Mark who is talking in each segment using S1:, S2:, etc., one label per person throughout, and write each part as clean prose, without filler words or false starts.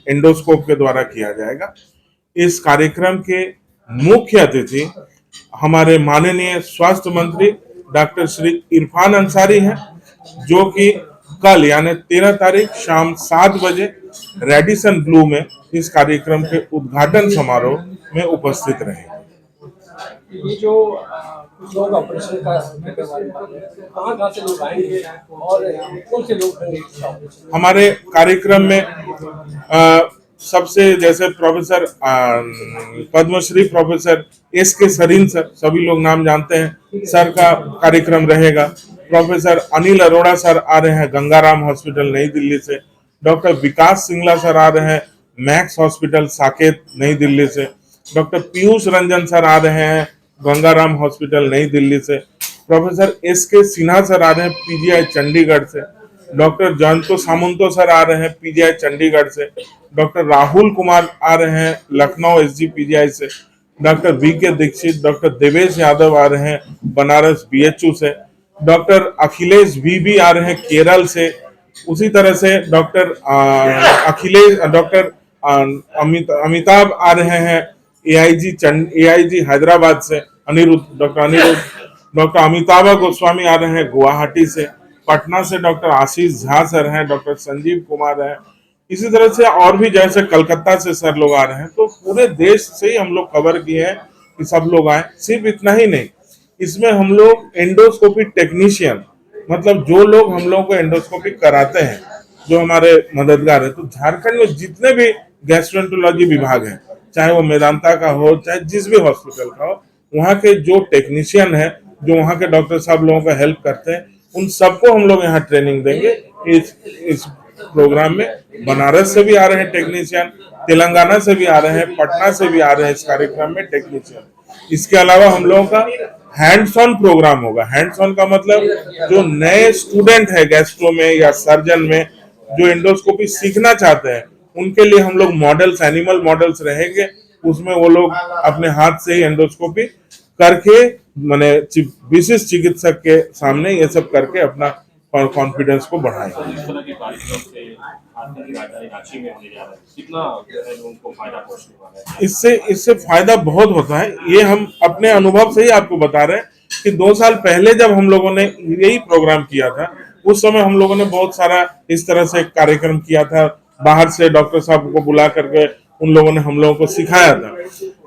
S1: Endoscope के द्वारा किया जाएगा। इस कार्यक्रम के मुख्य अतिथि हमारे माननीय स्वास्थ्य मंत्री डॉक्टर श्री इरफान अंसारी हैं, जो कि कल यानी 13 तारीख शाम 7 बजे रेडिसन ब्लू में इस कार्यक्रम के उद्घाटन समारोह में उपस्थित रहेंगे।
S2: ये जो कुछ लोग ऑपरेशन का कहाँ से लोग आएंगे और कौन से लोग होंगे
S1: हमारे कार्यक्रम में? सबसे जैसे प्रोफेसर पद्मश्री प्रोफेसर एस.के. सरीन सर, सभी लोग नाम जानते हैं, सर का कार्यक्रम रहेगा। प्रोफेसर अनिल अरोड़ा सर आ रहे हैं गंगाराम हॉस्पिटल नई दिल्ली से। डॉक्टर विकास सिंगला सर आ रहे हैं मैक्स हॉस्पिटल साकेत नई दिल्ली से। डॉक्टर पीयूष रंजन सर आ रहे हैं गंगाराम हॉस्पिटल नई दिल्ली से। प्रोफेसर एस.के. सिन्हा सर आ रहे हैं पीजीआई चंडीगढ़ से। डॉक्टर जयंतो सामुंतो सर आ रहे हैं पीजीआई चंडीगढ़ से। डॉक्टर राहुल कुमार आ रहे हैं लखनऊ एसजी पीजीआई से। डॉक्टर वी.के. दीक्षित, डॉक्टर देवेश यादव आ रहे हैं बनारस बीएचयू से। डॉक्टर अखिलेश भी आ रहे हैं केरल से। उसी तरह से डॉक्टर अमिताभ आ रहे हैं एआईजी हैदराबाद से। डॉक्टर अमिताभ गोस्वामी आ रहे हैं गुवाहाटी से। पटना से डॉक्टर आशीष झा सर हैं। डॉक्टर संजीव कुमार है। इसी तरह से और भी जैसे कलकत्ता से सर लोग आ रहे हैं। तो पूरे देश से ही हम लोग कवर किए हैं कि सब लोग आए। सिर्फ इतना ही नहीं, इसमें हम लोग एंडोस्कोपी टेक्नीशियन, मतलब जो लोग हम लोग को एंडोस्कोपी कराते हैं, जो हमारे मददगार है, तो झारखंड में जितने भी गैस्ट्रोएंटरोलॉजी विभाग है, चाहे वो मेदांता का हो, चाहे जिस भी हॉस्पिटल का हो, वहाँ के जो टेक्नीशियन है, जो वहाँ के डॉक्टर साहब लोगों का हेल्प करते हैं, उन सबको हम लोग यहाँ ट्रेनिंग देंगे। इस प्रोग्राम में बनारस से भी आ रहे हैं टेक्नीशियन, तेलंगाना से भी आ रहे हैं, पटना से भी आ रहे हैं इस कार्यक्रम में टेक्नीशियन। इसके अलावा हम लोगों का हैंड्स ऑन प्रोग्राम होगा। हैंड्स ऑन का मतलब जो नए स्टूडेंट है गैस्ट्रो में या सर्जन में, जो एंडोस्कोपी सीखना चाहते हैं, उनके लिए हम लोग मॉडल्स, एनिमल मॉडल्स रहेंगे। उसमें वो लोग अपने हाथ से ही एंडोस्कोपी करके, माने विशिष्ट चिकित्सक के सामने ये सब करके अपना कॉन्फिडेंस को बढ़ाएंगे। इससे फायदा बहुत होता है। ये हम अपने अनुभव से ही आपको बता रहे हैं कि 2 साल पहले जब हम लोगों ने यही प्रोग्राम किया था, उस समय हम लोगों ने बहुत सारा इस तरह से कार्यक्रम किया था। बाहर से डॉक्टर साहब को बुला करके उन लोगों ने हम लोगों को सिखाया था।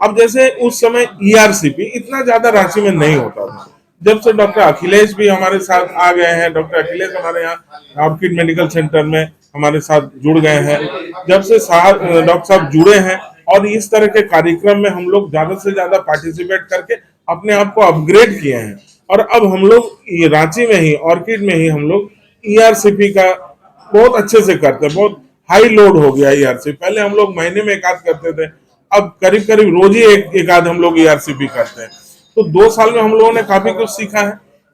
S1: अब जैसे उस समय ईआरसीपी इतना ज्यादा रांची में नहीं होता था। जब से डॉक्टर अखिलेश भी हमारे साथ आ गए हैं, डॉक्टर अखिलेश हमारे यहाँ ऑर्किड मेडिकल सेंटर में हमारे साथ जुड़ गए हैं, जब से डॉक्टर साहब जुड़े हैं और इस तरह के कार्यक्रम में हम लोग ज्यादा से ज्यादा पार्टिसिपेट करके अपने आप को अपग्रेड किए हैं। और अब हम लोग रांची में ही, ऑर्किड में ही हम लोग ईआरसीपी का बहुत अच्छे से करते हैं। बहुत हाई लोड हो गया ईआरसीपी। पहले हम लोग महीने में एक आध करते थे, अब करीब करीब रोज ही एक आध हम लोग ईआरसीपी करते हैं। तो 2 साल में हम लोगों ने काफी कुछ सीखा है।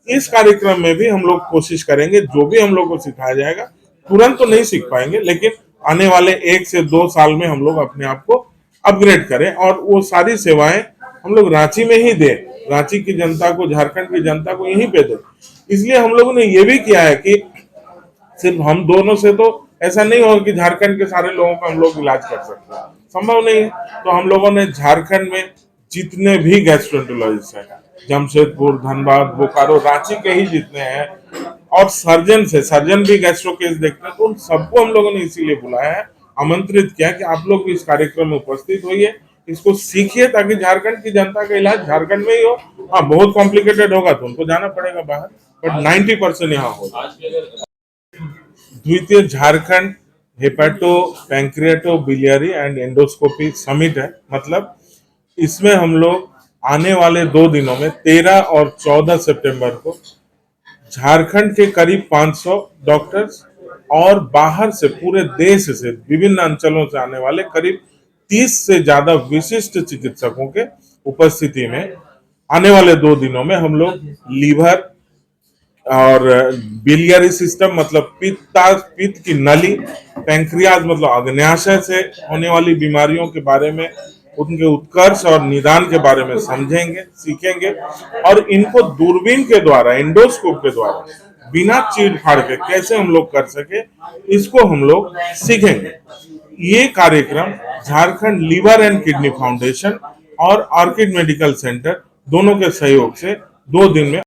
S1: इस कार्यक्रम में भी हम लोग कोशिश करेंगे, जो भी हम लोग को सिखाया जाएगा, तुरंत तो नहीं सीख पाएंगे, लेकिन आने वाले 1 से 2 साल में हम लोग अपने आप को अपग्रेड करें और वो सारी सेवाएं हम लोग रांची में ही दें, रांची की जनता को, झारखंड की जनता को यहीं पे दें। इसलिए हम लोगों ने ये भी किया है कि सिर्फ हम दोनों से तो ऐसा नहीं होगा कि झारखंड के सारे लोगों का हम लोग इलाज कर सकते हैं, संभव नहीं है। तो हम लोगों ने झारखंड में जितने भी गैस्ट्रोएंटरोलॉजिस्ट हैं, जमशेदपुर, धनबाद, बोकारो, रांची के ही जितने हैं, और सर्जन भी गैस्ट्रो केस देखते हैं, तो उन सबको हम लोगों ने इसीलिए बुलाया है, आमंत्रित किया कि आप लोग भी इस कार्यक्रम में उपस्थित होइए, इसको सीखिए, ताकि झारखंड की जनता का इलाज झारखंड में ही हो। हाँ, बहुत कॉम्प्लिकेटेड होगा तो उनको जाना पड़ेगा बाहर, बट 90% यहाँ होगा। द्वितीय Jharkhand hepato pancreato biliary and endoscopy summit है। मतलब इसमें हम लोग आने वाले 2 दिनों में 13 और 14 सितंबर को झारखंड के करीब 500 डॉक्टर्स और बाहर से, पूरे देश से, विभिन्न अंचलों से आने वाले करीब 30 से ज्यादा विशिष्ट चिकित्सकों के उपस्थिति में आने वाले 2 दिनों में हम लोग लीवर और बिलियरी सिस्टम, मतलब पित्त की नली, पैंक्रियाज मतलब अग्न्याशय से होने वाली बीमारियों के बारे में, उनके उत्कर्ष और निदान के बारे में समझेंगे, सीखेंगे, और इनको दूरबीन के द्वारा, एंडोस्कोप के द्वारा, बिना चीड़ फाड़ के कैसे हम लोग कर सके, इसको हम लोग सीखेंगे। ये कार्यक्रम Jharkhand liver and kidney foundation और ऑर्किड मेडिकल सेंटर दोनों के सहयोग से 2 दिन में